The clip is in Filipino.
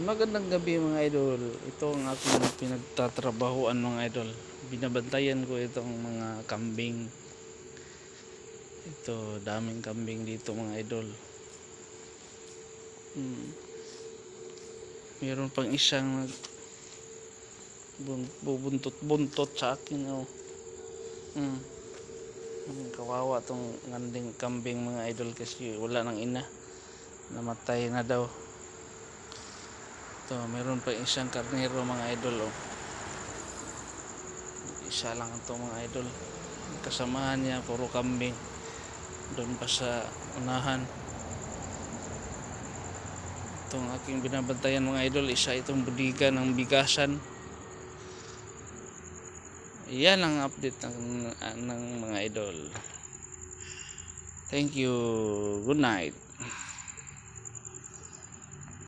Magandang gabi mga idol. Ito ang aking pinagtatrabahuan mga idol. Binabantayan ko itong mga kambing. Ito, daming kambing dito mga idol. Meron pang isang bubuntot-buntot sa akin. Oh. Kawawa tong nganding kambing mga idol kasi wala nang ina. Namatay na daw. Ito, meron pang isang karnero mga idol. Oh. Isa lang ito mga idol. Kasamahan niya puro kambing doon pa sa unahan. Itong aking binabantayan mga idol, isa itong budiga ng bigasan. Yan ang update ng mga idol. Thank you. Good night.